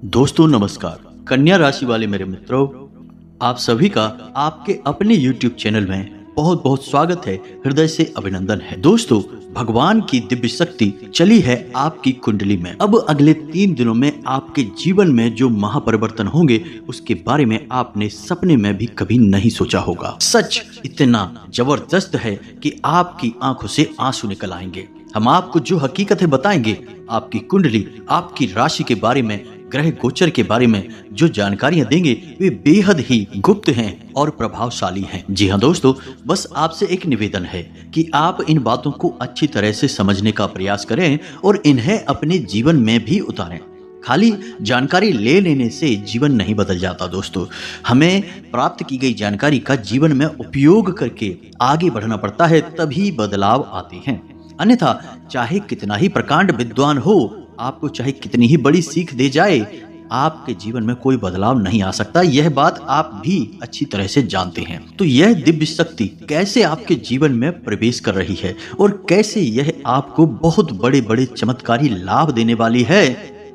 दोस्तों नमस्कार। कन्या राशि वाले मेरे मित्रों, आप सभी का आपके अपने YouTube चैनल में बहुत बहुत स्वागत है, हृदय से अभिनंदन है। दोस्तों, भगवान की दिव्य शक्ति चली है आपकी कुंडली में। अब अगले 3 दिनों में आपके जीवन में जो महापरिवर्तन होंगे उसके बारे में आपने सपने में भी कभी नहीं सोचा होगा। सच इतना जबरदस्त है कि आपकी आंखों से आंसू निकल आएंगे। हम आपको जो हकीकतें बताएंगे, आपकी कुंडली, आपकी राशि के बारे में, ग्रह गोचर के बारे में जो जानकारियां देंगे वे बेहद ही गुप्त हैं और प्रभावशाली हैं। जी हाँ दोस्तों, बस आपसे एक निवेदन है कि आप इन बातों को अच्छी तरह से समझने का प्रयास करें और इन्हें अपने जीवन में भी उतारें। खाली जानकारी ले लेने से जीवन नहीं बदल जाता दोस्तों। हमें प्राप्त की गई जानकारी का जीवन में उपयोग करके आगे बढ़ना पड़ता है, तभी बदलाव आते हैं। अन्यथा चाहे कितना ही प्रकांड विद्वान हो, आपको चाहे कितनी ही बड़ी सीख दे जाए, आपके जीवन में कोई बदलाव नहीं आ सकता। यह बात आप भी अच्छी तरह से जानते हैं। तो यह दिव्य शक्ति कैसे आपके जीवन में प्रवेश कर रही है और कैसे यह आपको बहुत बड़े बड़े चमत्कारी लाभ देने वाली है,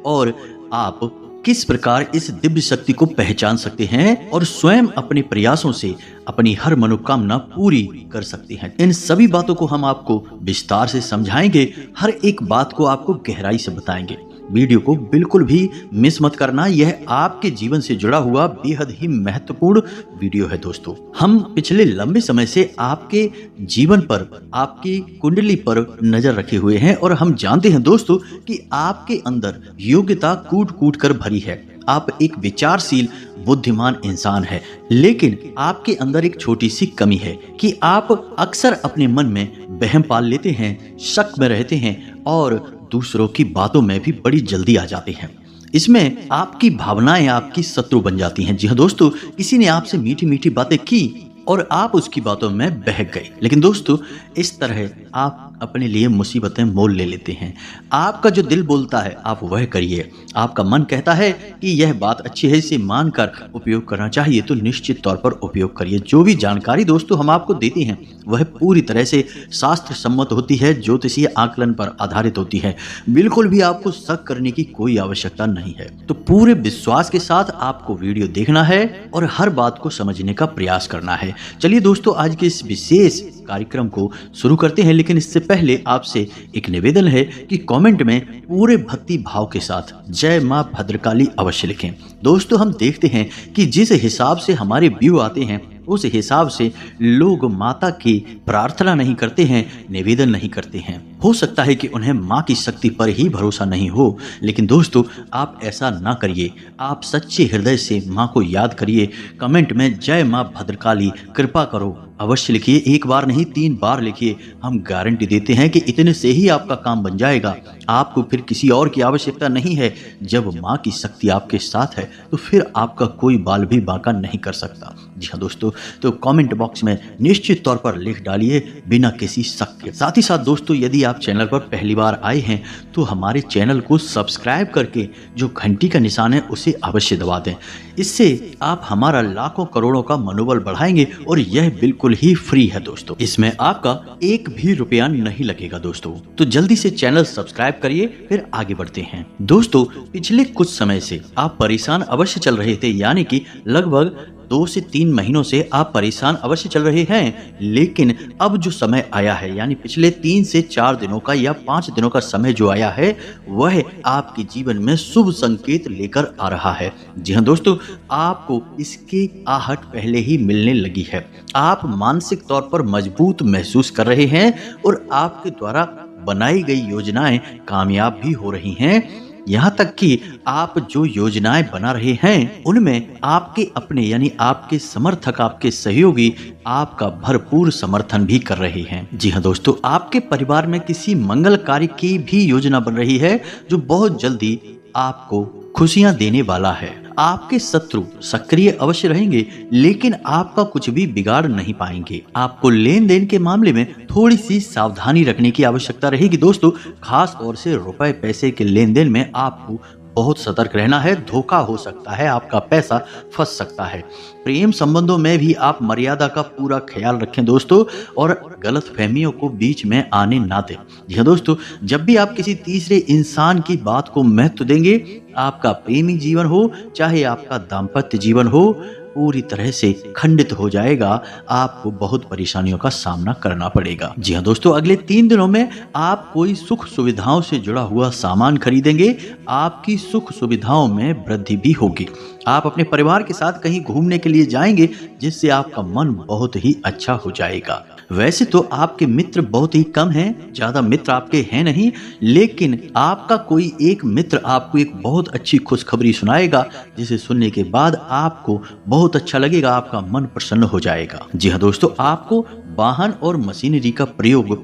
और आप किस प्रकार इस दिव्य शक्ति को पहचान सकते हैं और स्वयं अपने प्रयासों से अपनी हर मनोकामना पूरी कर सकते हैं। इन सभी बातों को हम आपको विस्तार से समझाएंगे, हर एक बात को आपको गहराई से बताएंगे। वीडियो को बिल्कुल भी मिस मत करना, यह आपके जीवन से जुड़ा हुआ बेहद ही महत्वपूर्ण वीडियो है दोस्तों। हम पिछले लंबे समय से आपके जीवन पर, आपकी कुंडली पर नजर रखे हुए हैं और हम जानते हैं दोस्तों कि आपके अंदर योग्यता कूट कूट कर भरी है। आप एक विचारशील, बुद्धिमान इंसान है, लेकिन आपके अंदर एक छोटी सी कमी है कि आप अक्सर अपने मन में वहम पाल लेते हैं, शक में रहते हैं और दूसरों की बातों में भी बड़ी जल्दी आ जाते हैं। इसमें आपकी भावनाएं आपकी शत्रु बन जाती हैं। जी हाँ दोस्तों, किसी ने आपसे मीठी मीठी बातें की और आप उसकी बातों में बहक गए, लेकिन दोस्तों इस तरह आप अपने लिए मुसीबतें मोल ले लेते हैं। आपका जो दिल बोलता है आप वह करिए। आपका मन कहता है कि यह बात अच्छी है, इसे मानकर उपयोग करना चाहिए, तो निश्चित तौर पर उपयोग करिए। जो भी जानकारी दोस्तों हम आपको देते हैं वह पूरी तरह से शास्त्र सम्मत होती है, ज्योतिषीय आकलन पर आधारित होती है। बिल्कुल भी आपको शक करने की कोई आवश्यकता नहीं है। तो पूरे विश्वास के साथ आपको वीडियो देखना है और हर बात को समझने का प्रयास करना है। चलिए दोस्तों, आज के इस विशेष कार्यक्रम को शुरू करते हैं, लेकिन इससे पहले आपसे एक निवेदन है कि कमेंट में पूरे भक्ति भाव के साथ जय मां भद्रकाली अवश्य लिखें। दोस्तों, हम देखते हैं कि जिस हिसाब से हमारे व्यू आते हैं उस हिसाब से लोग माता की प्रार्थना नहीं करते हैं, निवेदन नहीं करते हैं। हो सकता है कि उन्हें माँ की शक्ति पर ही भरोसा नहीं हो, लेकिन दोस्तों आप ऐसा ना करिए। आप सच्चे हृदय से माँ को याद करिए। कमेंट में जय माँ भद्रकाली कृपा करो अवश्य लिखिए। 1 बार नहीं 3 बार लिखिए। हम गारंटी देते हैं कि इतने से ही आपका काम बन जाएगा। आपको फिर किसी और की आवश्यकता नहीं है। जब माँ की शक्ति आपके साथ है तो फिर आपका कोई बाल भी बांका नहीं कर सकता। जी हाँ दोस्तों, तो कमेंट बॉक्स में निश्चित तौर पर लिख डालिए बिना किसी शक के। साथ ही साथ दोस्तों, यदि आप चैनल पर पहली बार आए हैं तो हमारे चैनल को सब्सक्राइब करके जो घंटी का निशान है उसे अवश्य दबा दें। इससे आप हमारा लाखों करोड़ों का मनोबल बढ़ाएंगे और यह बिल्कुल ही फ्री है दोस्तों। इसमें आपका 1 भी रुपया नहीं लगेगा दोस्तों। तो जल्दी से चैनल सब्सक्राइब करिए, फिर आगे बढ़ते हैं। दोस्तों, पिछले कुछ समय से आप परेशान अवश्य चल रहे थे, यानी कि लगभग 2 से 3 महीनों से आप परेशान अवश्य चल रहे हैं, लेकिन अब जो समय आया है, यानी पिछले 3 से 4 दिनों का या 5 दिनों का समय जो आया है, वह आपके जीवन में शुभ संकेत लेकर आ रहा है। जी हाँ दोस्तों, आपको इसकी आहट पहले ही मिलने लगी है। आप मानसिक तौर पर मजबूत महसूस कर रहे हैं और आपके द्वारा बनाई गई योजनाएं कामयाब भी हो रही हैं। यहाँ तक कि आप जो योजनाएं बना रहे हैं उनमें आपके अपने यानी आपके समर्थक, आपके सहयोगी आपका भरपूर समर्थन भी कर रहे हैं। जी हाँ दोस्तों, आपके परिवार में किसी मंगल कार्य की भी योजना बन रही है जो बहुत जल्दी आपको खुशियां देने वाला है। आपके शत्रु सक्रिय अवश्य रहेंगे, लेकिन आपका कुछ भी बिगाड़ नहीं पाएंगे। आपको लेन देन के मामले में थोड़ी सी सावधानी रखने की आवश्यकता रहेगी दोस्तों। खास तौर से रुपए पैसे के लेन देन में आपको बहुत सतर्क रहना है। धोखा हो सकता है, आपका पैसा फंस सकता है। प्रेम संबंधों में भी आप मर्यादा का पूरा ख्याल रखें दोस्तों, और गलत फहमियों को बीच में आने ना दें। जी हाँ दोस्तों, जब भी आप किसी तीसरे इंसान की बात को महत्व देंगे आपका प्रेमी जीवन हो चाहे आपका दाम्पत्य जीवन हो, पूरी तरह से खंडित हो जाएगा। आपको बहुत परेशानियों का सामना करना पड़ेगा। जी हाँ दोस्तों, अगले 3 दिनों में आप कोई सुख सुविधाओं से जुड़ा हुआ सामान खरीदेंगे। आपकी सुख सुविधाओं में वृद्धि भी होगी। आप अपने परिवार के साथ कहीं घूमने के लिए जाएंगे, जिससे आपका मन बहुत ही अच्छा हो जाएगा। वैसे तो आपके मित्र बहुत ही कम हैं, ज्यादा मित्र आपके हैं नहीं, लेकिन आपका कोई एक मित्र आपको एक बहुत अच्छी खुशखबरी सुनाएगा, जिसे सुनने के बाद आपको बहुत अच्छा लगेगा, आपका मन प्रसन्न हो जाएगा। जी हाँ दोस्तों, आपको वाहन और मशीनरी का प्रयोग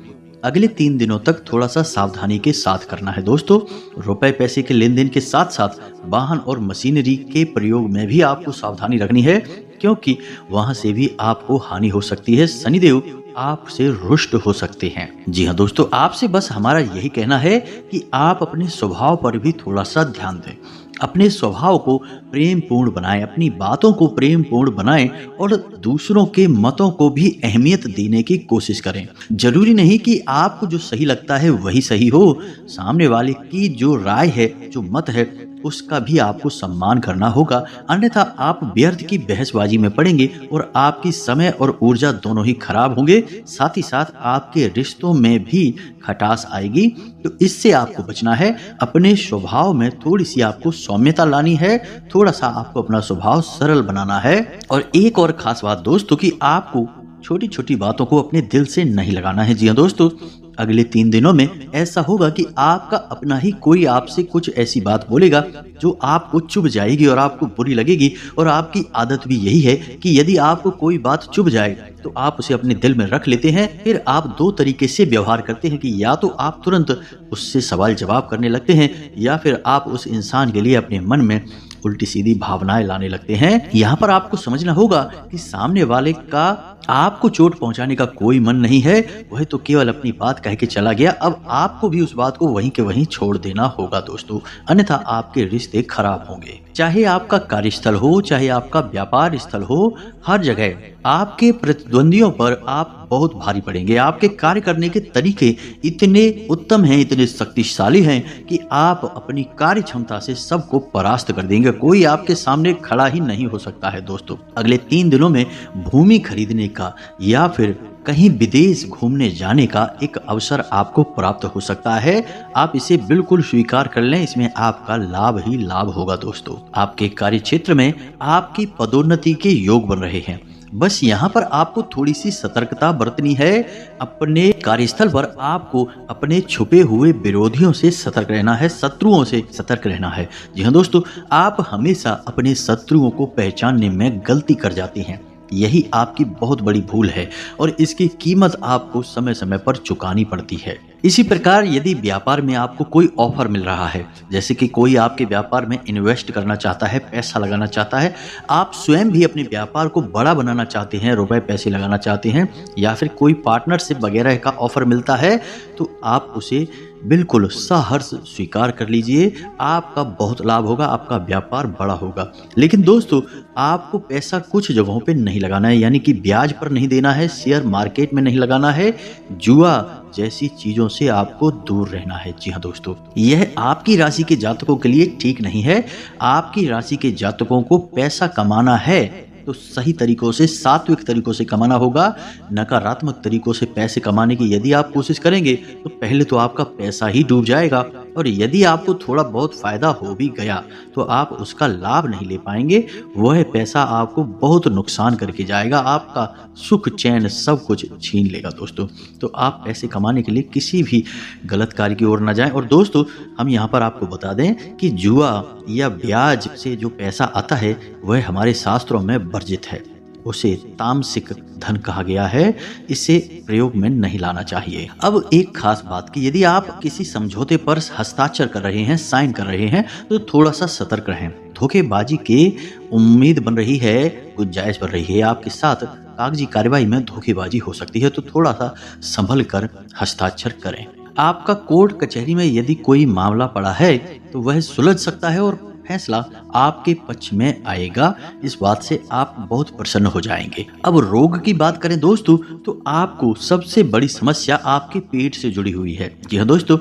अगले 3 दिनों तक थोड़ा सा सावधानी के साथ करना है। दोस्तों, रुपए पैसे के लेन देन के साथ साथ वाहन और मशीनरी के प्रयोग में भी आपको सावधानी रखनी है, क्योंकि वहां से भी आपको हानि हो सकती है। शनिदेव आपसे रुष्ट हो सकते हैं। जी हाँ दोस्तों, आपसे बस हमारा यही कहना है कि आप अपने स्वभाव पर भी थोड़ा सा ध्यान दें। अपने स्वभाव को प्रेम पूर्ण बनाएं, अपनी बातों को प्रेम पूर्ण बनाएं और दूसरों के मतों को भी अहमियत देने की कोशिश करें। जरूरी नहीं कि आपको जो सही लगता है वही सही हो, सामने वाले की जो राय है, जो मत है, उसका भी आपको सम्मान करना होगा, अन्यथा आप व्यर्थ की बहसबाजी में पड़ेंगे और आपकी समय और ऊर्जा दोनों ही खराब होंगे। साथ ही साथ आपके रिश्तों में भी खटास आएगी। तो इससे आपको बचना है। अपने स्वभाव में थोड़ी सी आपको सौम्यता लानी है, थोड़ा सा आपको अपना स्वभाव सरल बनाना है। और एक और खास बात दोस्तों, कि आपको छोटी छोटी बातों को अपने दिल से नहीं लगाना है। जी हाँ दोस्तों, अगले 3 दिनों में ऐसा होगा कि आपका अपना ही कोई आपसे कुछ ऐसी बात बोलेगा जो आपको चुभ जाएगी और आपको बुरी लगेगी। और आपकी आदत भी यही है कि यदि आपको कोई बात चुभ जाए तो आप उसे अपने दिल में रख लेते हैं। फिर आप 2 तरीके से व्यवहार करते हैं कि या तो आप तुरंत उससे सवाल जवाब करने लगते हैं, या फिर आप उस इंसान के लिए अपने मन में उल्टी सीधी भावनाएं लाने लगते हैं। यहाँ पर आपको समझना होगा कि सामने वाले का आपको चोट पहुंचाने का कोई मन नहीं है, वह तो केवल अपनी बात कह के चला गया। अब आपको भी उस बात को वहीं के वहीं छोड़ देना होगा दोस्तों, अन्यथा आपके रिश्ते खराब होंगे। चाहे आपका कार्यस्थल हो, चाहे आपका व्यापार स्थल हो, हर जगह आपके प्रतिद्वंदियों पर आप बहुत भारी पड़ेंगे। आपके कार्य करने के तरीके इतने उत्तम हैं, इतने शक्तिशाली हैं कि आप अपनी कार्य क्षमता से सबको परास्त कर देंगे। कोई आपके सामने खड़ा ही नहीं हो सकता है। दोस्तों, अगले 3 दिनों में भूमि खरीदने का या फिर कहीं विदेश घूमने जाने का एक अवसर आपको प्राप्त हो सकता है। आप इसे बिल्कुल स्वीकार कर लें, इसमें आपका लाभ ही लाभ होगा। दोस्तों, आपके कार्य क्षेत्र में आपकी पदोन्नति के योग बन रहे हैं। बस यहाँ पर आपको थोड़ी सी सतर्कता बरतनी है। अपने कार्यस्थल पर आपको अपने छुपे हुए विरोधियों से सतर्क रहना है, शत्रुओं से सतर्क रहना है। जी हाँ दोस्तों, आप हमेशा अपने शत्रुओं को पहचानने में गलती कर जाते हैं। यही आपकी बहुत बड़ी भूल है और इसकी कीमत आपको समय समय पर चुकानी पड़ती है। इसी प्रकार यदि व्यापार में आपको कोई ऑफर मिल रहा है, जैसे कि कोई आपके व्यापार में इन्वेस्ट करना चाहता है, पैसा लगाना चाहता है, आप स्वयं भी अपने व्यापार को बड़ा बनाना चाहते हैं, रुपए पैसे लगाना चाहते हैं, या फिर कोई पार्टनरशिप वगैरह का ऑफर मिलता है, तो आप उसे बिल्कुल सहर्ष स्वीकार कर लीजिए। आपका बहुत लाभ होगा, आपका व्यापार बड़ा होगा। लेकिन दोस्तों, आपको पैसा कुछ जगहों पे नहीं लगाना है, यानी कि ब्याज पर नहीं देना है, शेयर मार्केट में नहीं लगाना है, जुआ जैसी चीजों से आपको दूर रहना है। जी हाँ दोस्तों, यह आपकी राशि के जातकों के लिए ठीक नहीं है। आपकी राशि के जातकों को पैसा कमाना है तो सही तरीकों से, सात्विक तरीकों से कमाना होगा। नकारात्मक तरीकों से पैसे कमाने की यदि आप कोशिश करेंगे तो पहले तो आपका पैसा ही डूब जाएगा, और यदि आपको थोड़ा बहुत फायदा हो भी गया तो आप उसका लाभ नहीं ले पाएंगे। वह पैसा आपको बहुत नुकसान करके जाएगा, आपका सुख चैन सब कुछ छीन लेगा। दोस्तों, तो आप पैसे कमाने के लिए किसी भी गलत कार्य की ओर न जाएं। और दोस्तों, हम यहाँ पर आपको बता दें कि जुआ या ब्याज से जो पैसा आता है वह हमारे शास्त्रों में वर्जित है। उसे तामसिक धन कहा गया है, इसे प्रयोग में नहीं लाना चाहिए। अब एक खास बात कि यदि आप किसी समझौते पर हस्ताक्षर कर रहे हैं, साइन कर रहे हैं, तो थोड़ा सा सतर्क रहें। धोखेबाजी की उम्मीद बन रही है, गुंजाइश बन रही है, आपके साथ कागजी कार्यवाही में धोखेबाजी हो सकती है, तो थोड़ा सा संभल कर हस्ताक्षर करें। आपका कोर्ट कचहरी में यदि कोई मामला पड़ा है तो वह सुलझ सकता है और फैसला आपके पक्ष में आएगा। इस बात से आप बहुत प्रसन्न हो जाएंगे। अब रोग की बात करें दोस्तों, तो आपको सबसे बड़ी समस्या आपके पेट से जुड़ी हुई है। जी हाँ दोस्तों,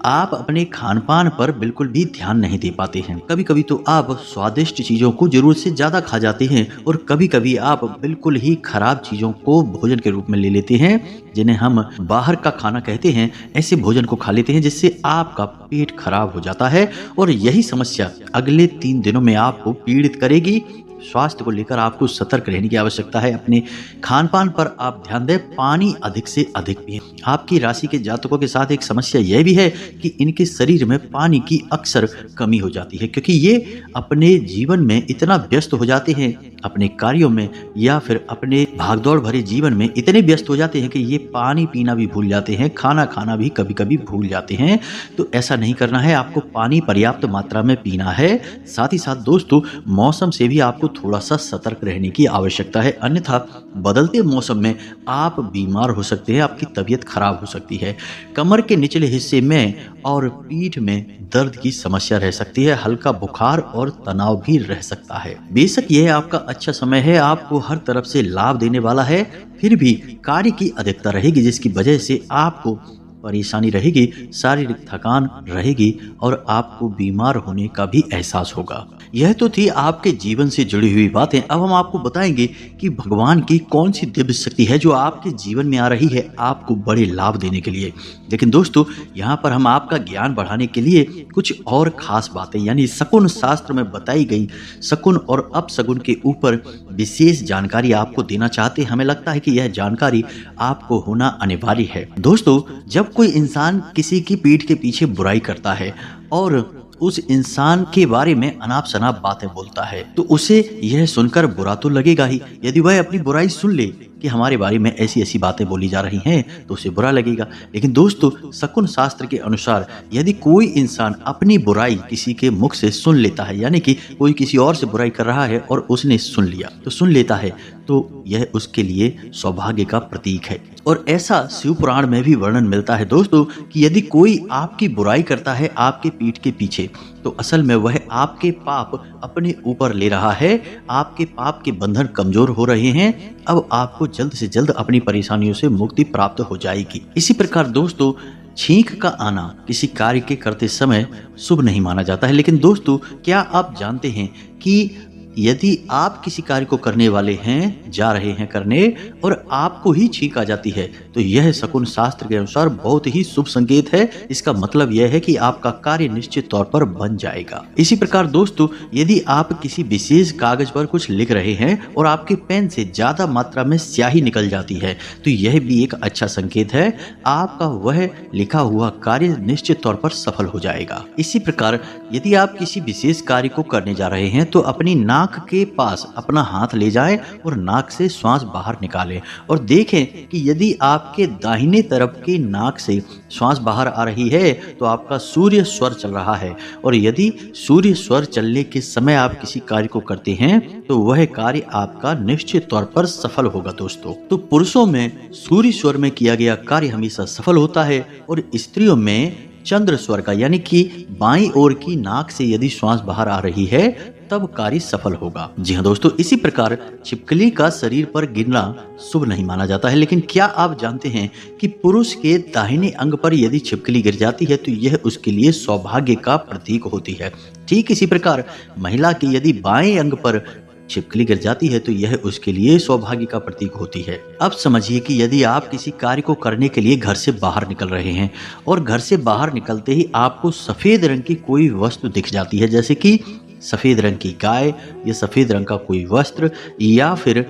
आप अपने खान पान पर बिल्कुल भी ध्यान नहीं दे पाते हैं। कभी कभी तो आप स्वादिष्ट चीजों को जरूरत से ज्यादा खा जाते हैं और कभी कभी आप बिल्कुल ही खराब चीजों को भोजन के रूप में ले लेते हैं, जिन्हें हम बाहर का खाना कहते हैं। ऐसे भोजन को खा लेते हैं जिससे आपका पेट खराब हो जाता है और यही समस्या अगले 3 दिनों में आपको पीड़ित करेगी। स्वास्थ्य को लेकर आपको सतर्क रहने की आवश्यकता है। अपने खान पान पर आप ध्यान दें, पानी अधिक से अधिक पिएं। आपकी राशि के जातकों के साथ एक समस्या यह भी है कि इनके शरीर में पानी की अक्सर कमी हो जाती है, क्योंकि ये अपने जीवन में इतना व्यस्त हो जाते हैं, अपने कार्यों में या फिर अपने भागदौड़ भरे जीवन में इतने व्यस्त हो जाते हैं कि ये पानी पीना भी भूल जाते हैं, खाना खाना भी कभी कभी भूल जाते हैं। तो ऐसा नहीं करना है, आपको पानी पर्याप्त मात्रा में पीना है। साथ ही साथ दोस्तों, मौसम से भी आपको थोड़ा सा सतर्क रहने की आवश्यकता है, अन्यथा बदलते मौसम में आप बीमार हो सकते हैं, आपकी तबीयत खराब हो सकती है। कमर के निचले हिस्से में और पीठ में दर्द की समस्या रह सकती है, हल्का बुखार और तनाव भी रह सकता है। बेशक यह आपका अच्छा समय है, आपको हर तरफ से लाभ देने वाला है, फिर भी कार्य की अधिकता रहेगी जिसकी वजह से आपको परेशानी रहेगी, शारीरिक थकान रहेगी और आपको बीमार होने का भी एहसास होगा। यह तो थी आपके जीवन से जुड़ी हुई बातें। अब हम आपको बताएंगे कि भगवान की कौन सी दिव्य शक्ति है जो आपके जीवन में आ रही है आपको बड़े लाभ देने के लिए। लेकिन दोस्तों, यहाँ पर हम आपका ज्ञान बढ़ाने के लिए कुछ और खास बातें यानी शकुन शास्त्र में बताई गई शकुन और अपशकुन के ऊपर विशेष जानकारी आपको देना चाहते हैं। हमें लगता है कि यह जानकारी आपको होना अनिवार्य है। दोस्तों, जब कोई इंसान किसी की पीठ के पीछे बुराई करता है और उस इंसान के बारे में अनाप शनाप बातें बोलता है, तो उसे यह सुनकर बुरा तो लगेगा ही। यदि वह अपनी बुराई सुन ले कि हमारे बारे में ऐसी ऐसी बातें बोली जा रही हैं, तो उसे बुरा लगेगा। लेकिन दोस्तों, शकुन शास्त्र के अनुसार यदि कोई इंसान अपनी बुराई किसी के मुख से सुन लेता है, यानी कि कोई किसी और से बुराई कर रहा है और उसने सुन लेता है, तो यह उसके लिए सौभाग्य का प्रतीक है। और ऐसा शिव पुराण में भी वर्णन मिलता है दोस्तों कि यदि कोई आपकी बुराई करता है आपके पीठ के पीछे, तो असल में वह आपके पाप अपने ऊपर ले रहा है, आपके पाप के बंधन कमजोर हो रहे हैं। अब आपको जल्द से जल्द अपनी परेशानियों से मुक्ति प्राप्त हो जाएगी। इसी प्रकार दोस्तों, छींक का आना किसी कार्य के करते समय शुभ नहीं माना जाता है। लेकिन दोस्तों, क्या आप जानते हैं कि यदि आप किसी कार्य को करने वाले हैं, जा रहे हैं करने, और आपको ही छींक आ जाती है, तो यह शकुन शास्त्र के अनुसार बहुत ही शुभ संकेत है। इसका मतलब यह है कि आपका कार्य निश्चित तौर पर बन जाएगा। इसी प्रकार दोस्तों, यदि आप किसी विशेष कागज पर कुछ लिख रहे हैं और आपके पेन से ज्यादा मात्रा में स्याही निकल जाती है, तो यह भी एक अच्छा संकेत है, आपका वह लिखा हुआ कार्य निश्चित तौर पर सफल हो जाएगा। इसी प्रकार यदि आप किसी विशेष कार्य को करने जा रहे हैं, तो अपनी नाक के पास अपना हाथ ले जाएं और नाक से श्वास बाहर निकालें और देखें कि यदि आपके दाहिने तरफ की नाक से श्वास बाहर आ रही है, तो आपका सूर्य स्वर चल रहा है। और यदि सूर्य स्वर चलने के समय आप किसी कार्य को करते हैं, तो वह कार्य आपका निश्चित तौर पर सफल होगा। दोस्तों, तो पुरुषों में सूर्य स्वर में किया गया कार्य हमेशा सफल होता है और स्त्रियों में चंद्र स्वर का, यानी कि बाईं ओर की नाक से यदि श्वास बाहर आ रही है, तब कार्य सफल होगा। जी हाँ दोस्तों, इसी प्रकार छिपकली का शरीर पर गिरना शुभ नहीं माना जाता है। लेकिन क्या आप जानते हैं कि पुरुष के दाहिने अंग पर यदि छिपकली गिर जाती है, तो यह उसके लिए सौभाग्य का प्रतीक होती है। ठीक इसी प्रकार महिला के यदि बाएं अंग पर छिपकली गिर जाती है, तो यह उसके लिए सौभाग्य का प्रतीक होती है। अब समझिए कि यदि आप किसी कार्य को करने के लिए घर से बाहर निकल रहे हैं और घर से बाहर निकलते ही आपको सफेद रंग की कोई वस्तु दिख जाती है, जैसे कि सफेद रंग की गाय या सफेद रंग का कोई वस्त्र या फिर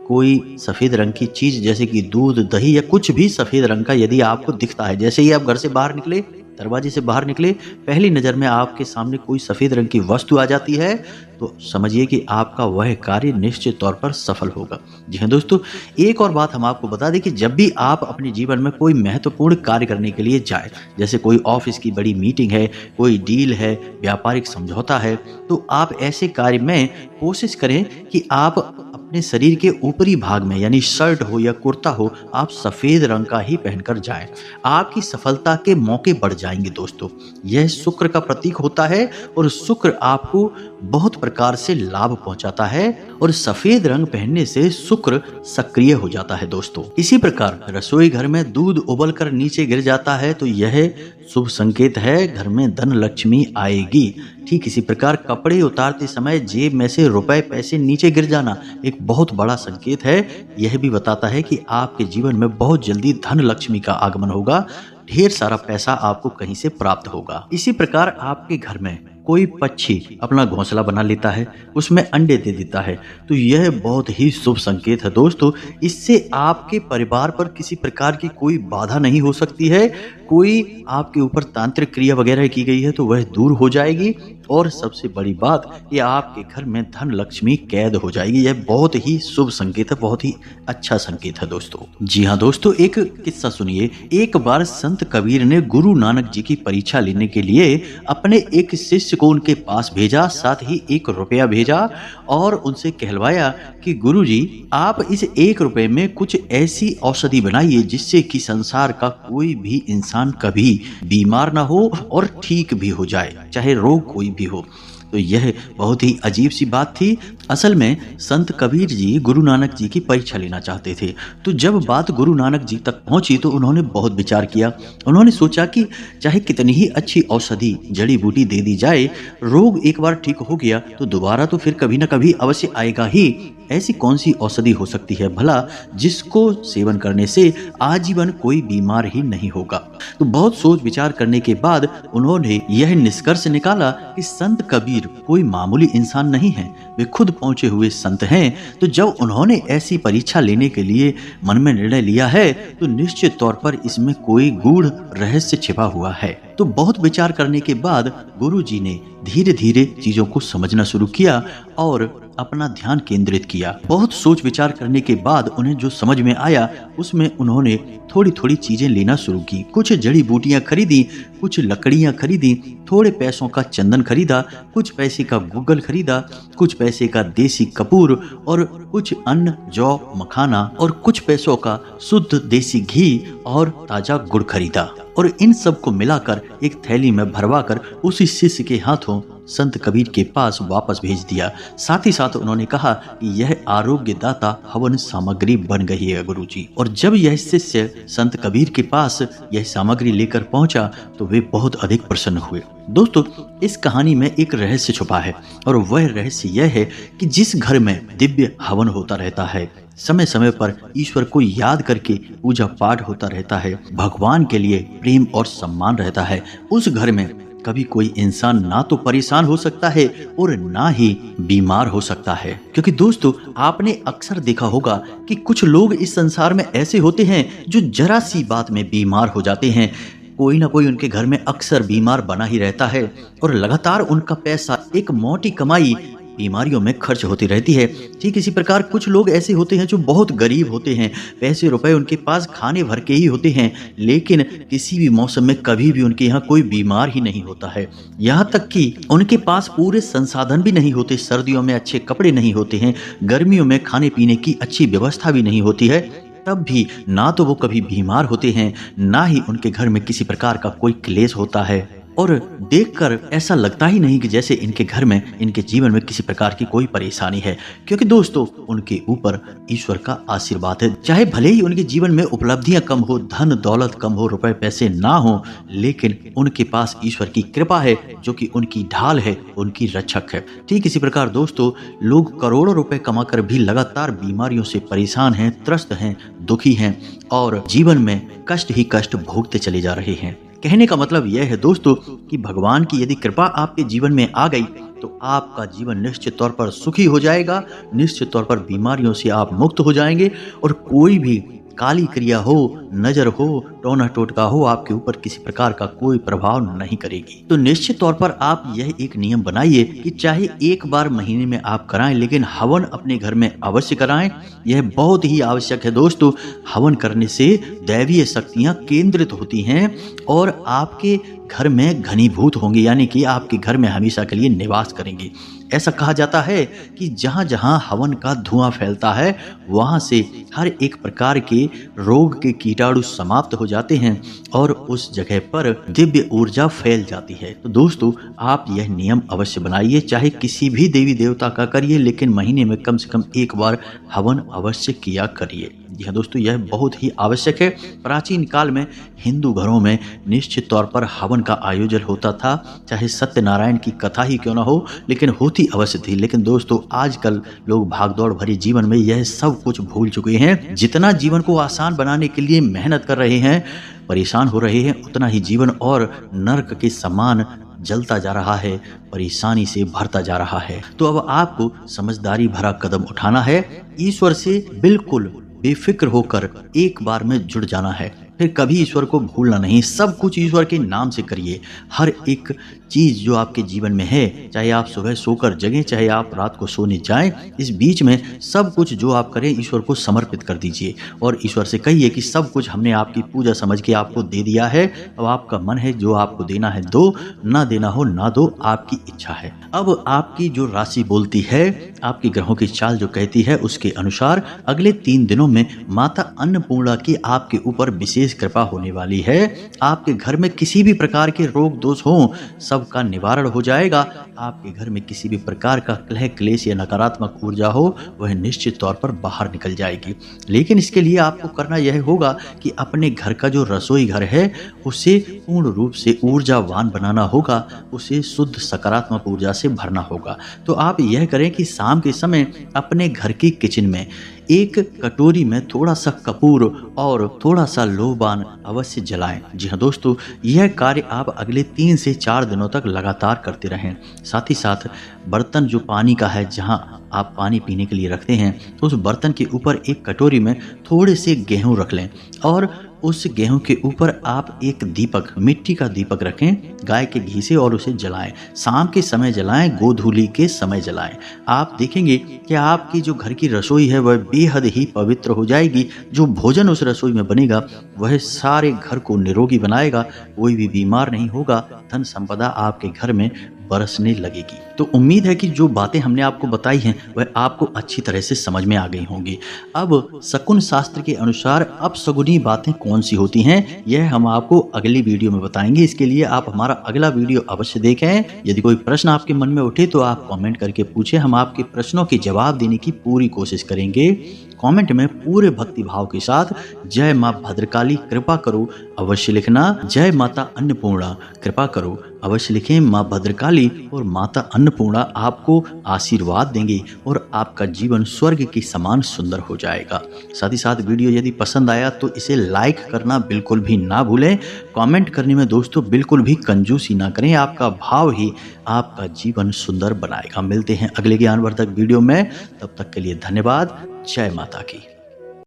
कोई सफेद रंग की चीज जैसे कि दूध, दही या कुछ भी सफेद रंग का यदि आपको दिखता है, जैसे ही आप घर से बाहर निकले, दरवाजे से बाहर निकले, पहली नजर में आपके सामने कोई सफेद रंग की वस्तु आ जाती है, तो समझिए कि आपका वह कार्य निश्चित तौर पर सफल होगा। जी हाँ दोस्तों, एक और बात हम आपको बता दें कि जब भी आप अपने जीवन में कोई महत्वपूर्ण कार्य करने के लिए जाए, जैसे कोई ऑफिस की बड़ी मीटिंग है, कोई डील है, व्यापारिक समझौता है, तो आप ऐसे कार्य में कोशिश करें कि आप अपने शरीर के ऊपरी भाग में, यानी शर्ट हो या कुर्ता हो, आप सफेद रंग का ही पहनकर जाएं। आपकी सफलता के मौके बढ़ जाएंगे। दोस्तों, यह शुक्र का प्रतीक होता है और शुक्र आपको बहुत प्रकार से लाभ पहुंचाता है और सफेद रंग पहनने से शुक्र सक्रिय हो जाता है दोस्तों। इसी प्रकार रसोई घर में दूध उबलकर नीचे गिर जाता है तो यह शुभ संकेत है, घर में धन लक्ष्मी आएगी। ठीक इसी प्रकार कपड़े उतारते समय जेब में से रुपए पैसे नीचे गिर जाना एक बहुत बड़ा संकेत है। यह भी बताता है कि आपके जीवन में बहुत जल्दी धन लक्ष्मी का आगमन होगा, ढेर सारा पैसा आपको कहीं से प्राप्त होगा। इसी प्रकार आपके घर में कोई पक्षी अपना घोंसला बना लेता है, उसमें अंडे दे देता है तो यह बहुत ही शुभ संकेत है दोस्तों। इससे आपके परिवार पर किसी प्रकार की कोई बाधा नहीं हो सकती है। कोई आपके ऊपर तांत्रिक क्रिया वगैरह की गई है तो वह दूर हो जाएगी और सबसे बड़ी बात ये आपके घर में धन लक्ष्मी कैद हो जाएगी। यह बहुत ही शुभ संकेत है, बहुत ही अच्छा संकेत है दोस्तों। जी हाँ दोस्तों, एक किस्सा सुनिए। एक बार संत कबीर ने गुरु नानक जी की परीक्षा लेने के लिए अपने एक शिष्य को उनके पास भेजा, साथ ही 1 रुपया भेजा और उनसे कहलवाया कि गुरु जी आप इस 1 रुपये में कुछ ऐसी औषधि बनाइए जिससे कि संसार का कोई भी इंसान कभी बीमार ना हो और ठीक भी हो जाए, चाहे रोग कोई भी हो। तो यह बहुत ही अजीब सी बात थी। असल में संत कबीर जी गुरु नानक जी की परीक्षा लेना चाहते थे। तो जब बात गुरु नानक जी तक पहुंची तो उन्होंने बहुत विचार किया। उन्होंने सोचा कि चाहे कितनी ही अच्छी औषधि जड़ी बूटी दे दी जाए, रोग एक बार ठीक हो गया तो दोबारा तो फिर कभी ना कभी अवश्य आएगा ही। ऐसी कौन सी औषधि हो सकती है भला जिसको सेवन करने से आजीवन कोई बीमार ही नहीं होगा। तो बहुत सोच विचार करने के बाद उन्होंने यह निष्कर्ष निकाला कि संत कबीर कोई मामूली इंसान नहीं है, वे खुद पहुंचे हुए संत हैं। तो जब उन्होंने ऐसी परीक्षा लेने के लिए मन में निर्णय लिया है तो निश्चित तौर पर इसमें कोई गूढ़ रहस्य छिपा हुआ है। तो बहुत विचार करने के बाद गुरु जी ने धीरे धीरे चीजों को समझना शुरू किया और अपना ध्यान केंद्रित किया। बहुत सोच विचार करने के बाद उन्हें जो समझ में आया उसमें उन्होंने थोड़ी थोड़ी चीजें लेना शुरू की। कुछ जड़ी बूटियां खरीदी, कुछ लकड़ियां खरीदी, थोड़े पैसों का चंदन खरीदा, कुछ पैसे का गूगल खरीदा, कुछ पैसे का देसी कपूर और कुछ अन्न जौ मखाना और कुछ पैसों का शुद्ध देसी घी और ताजा गुड़ खरीदा और इन सब को मिलाकर एक थैली में भरवाकर उसी शिष्य के हाथों संत कबीर के पास वापस भेज दिया। साथ ही साथ उन्होंने कहा कि यह आरोग्य दाता हवन सामग्री बन गई है गुरुजी। और जब यह शिष्य संत कबीर के पास यह सामग्री लेकर पहुंचा तो वे बहुत अधिक प्रसन्न हुए। दोस्तों, इस कहानी में एक रहस्य छुपा है और वह रहस्य यह है कि जिस घर में दिव्य हवन होता रहता है, समय समय पर ईश्वर को याद करके पूजा पाठ होता रहता है, भगवान के लिए प्रेम और सम्मान रहता है, उस घर में कभी कोई इंसान ना तो परेशान हो सकता है और ना ही बीमार हो सकता है। क्योंकि दोस्तों, आपने अक्सर देखा होगा कि कुछ लोग इस संसार में ऐसे होते हैं जो जरा सी बात में बीमार हो जाते हैं। कोई ना कोई उनके घर में अक्सर बीमार बना ही रहता है और लगातार उनका पैसा, एक मोटी कमाई बीमारियों में खर्च होती रहती है। ठीक इसी प्रकार कुछ लोग ऐसे होते हैं जो बहुत गरीब होते हैं, पैसे रुपए उनके पास खाने भर के ही होते हैं, लेकिन किसी भी मौसम में कभी भी उनके यहाँ कोई बीमार ही नहीं होता है। यहाँ तक कि उनके पास पूरे संसाधन भी नहीं होते, सर्दियों में अच्छे कपड़े नहीं होते हैं, गर्मियों में खाने पीने की अच्छी व्यवस्था भी नहीं होती है, तब भी ना तो वो कभी बीमार होते हैं, ना ही उनके घर में किसी प्रकार का कोई क्लेश होता है। और देखकर ऐसा लगता ही नहीं कि जैसे इनके घर में, इनके जीवन में किसी प्रकार की कोई परेशानी है। क्योंकि दोस्तों, उनके ऊपर ईश्वर का आशीर्वाद है। चाहे भले ही उनके जीवन में उपलब्धियां कम हो, धन दौलत कम हो, रुपए पैसे ना हो, लेकिन उनके पास ईश्वर की कृपा है जो कि उनकी ढाल है, उनकी रक्षक है। ठीक इसी प्रकार दोस्तों, लोग करोड़ों रुपए कमाकर भी लगातार बीमारियों से परेशान हैं, त्रस्त हैं, दुखी हैं और जीवन में कष्ट ही कष्ट भोगते चले जा रहे हैं। कहने का मतलब यह है दोस्तों कि भगवान की यदि कृपा आपके जीवन में आ गई तो आपका जीवन निश्चित तौर पर सुखी हो जाएगा, निश्चित तौर पर बीमारियों से आप मुक्त हो जाएंगे और कोई भी काली क्रिया हो, नजर हो, टोना टोटका हो, आपके ऊपर किसी प्रकार का कोई प्रभाव नहीं करेगी। तो निश्चित तौर पर आप यह एक नियम बनाइए कि चाहे एक बार महीने में आप कराएं, लेकिन हवन अपने घर में अवश्य कराएं। यह बहुत ही आवश्यक है दोस्तों। हवन करने से दैवीय शक्तियां केंद्रित होती हैं और आपके घर में घनीभूत होंगी, यानी कि आपके घर में हमेशा के लिए निवास करेंगे। ऐसा कहा जाता है कि जहाँ जहाँ हवन का धुआं फैलता है वहाँ से हर एक प्रकार के रोग के कीटाणु समाप्त हो जाते हैं और उस जगह पर दिव्य ऊर्जा फैल जाती है। तो दोस्तों, आप यह नियम अवश्य बनाइए, चाहे किसी भी देवी देवता का करिए, लेकिन महीने में कम से कम एक बार हवन अवश्य किया करिए। जी हाँ दोस्तों, यह बहुत ही आवश्यक है। प्राचीन काल में हिंदू घरों में निश्चित तौर पर हवन का आयोजन होता था, चाहे सत्यनारायण की कथा ही क्यों ना हो, लेकिन होती अवश्य थी। लेकिन दोस्तों, आजकल लोग भागदौड़ भरे जीवन में यह सब कुछ भूल चुके हैं। जितना जीवन को आसान बनाने के लिए मेहनत कर रहे हैं, परेशान हो रहे हैं, उतना ही जीवन और नर्क के समान जलता जा रहा है, परेशानी से भरता जा रहा है। तो अब आपको समझदारी भरा कदम उठाना है, ईश्वर से बिल्कुल बेफिक्र होकर एक बार में जुड़ जाना है, फिर कभी ईश्वर को भूलना नहीं। सब कुछ ईश्वर के नाम से करिए। हर एक चीज जो आपके जीवन में है, चाहे आप सुबह सोकर जगें, चाहे आप रात को सोने जाएं, इस बीच में सब कुछ जो आप करें ईश्वर को समर्पित कर दीजिए और ईश्वर से कहिए कि सब कुछ हमने आपकी पूजा समझ के आपको दे दिया है। अब आपका मन है, जो आपको देना है दो, ना देना हो ना दो, आपकी इच्छा है। अब आपकी जो राशि बोलती है, आपकी ग्रहों की चाल जो कहती है, उसके अनुसार अगले 3 दिनों में माता अन्नपूर्णा की आपके ऊपर विशेष कृपा होने वाली है। आपके घर में किसी भी प्रकार के रोग दोष हो, सबका निवारण हो जाएगा। आपके घर में किसी भी प्रकार का कलह क्लेश या नकारात्मक ऊर्जा हो, वह निश्चित तौर पर बाहर निकल जाएगी। लेकिन इसके लिए आपको करना यह होगा कि अपने घर का जो रसोई घर है उसे पूर्ण रूप से ऊर्जावान बनाना होगा, उसे शुद्ध सकारात्मक ऊर्जा से भरना होगा। तो आप यह करें कि शाम के समय अपने घर की किचन में एक कटोरी में थोड़ा सा कपूर और थोड़ा सा लोबान अवश्य जलाएं। जी हाँ दोस्तों, यह कार्य आप अगले 3 से 4 दिनों तक लगातार करते रहें। साथ ही साथ बर्तन जो पानी का है, जहाँ आप पानी पीने के लिए रखते हैं, तो उस बर्तन के ऊपर एक कटोरी में थोड़े से गेहूं रख लें और उस गेहूं के ऊपर आप एक दीपक, मिट्टी का दीपक रखें गाय के घी से और उसे जलाएं। शाम के समय जलाएं, गोधूली के समय जलाएं। आप देखेंगे कि आपकी जो घर की रसोई है वह बेहद ही पवित्र हो जाएगी। जो भोजन उस रसोई में बनेगा वह सारे घर को निरोगी बनाएगा, कोई भी बीमार नहीं होगा, धन संपदा आपके घर में बरसने लगेगी। तो उम्मीद है कि जो बातें हमने आपको बताई हैं वह आपको अच्छी तरह से समझ में आ गई होंगी। अब शकुन शास्त्र के अनुसार अपशगुनी बातें कौन सी होती हैं, यह हम आपको अगली वीडियो में बताएंगे। इसके लिए आप हमारा अगला वीडियो अवश्य देखें। यदि कोई प्रश्न आपके मन में उठे तो आप कमेंट करके पूछें, हम आपके प्रश्नों के जवाब देने की पूरी कोशिश करेंगे। कमेंट में पूरे भक्ति भाव के साथ जय माँ भद्रकाली कृपा करो अवश्य लिखना, जय माता अन्नपूर्णा कृपा करो अवश्य लिखें। माँ भद्रकाली और माता अन्नपूर्णा आपको आशीर्वाद देंगे और आपका जीवन स्वर्ग के समान सुंदर हो जाएगा। साथ ही साथ वीडियो यदि पसंद आया तो इसे लाइक करना बिल्कुल भी ना भूलें। कमेंट करने में दोस्तों बिल्कुल भी कंजूसी ना करें, आपका भाव ही आपका जीवन सुंदर बनाएगा। मिलते हैं अगले ज्ञानवर्धक वीडियो में, तब तक के लिए धन्यवाद। जय माता की।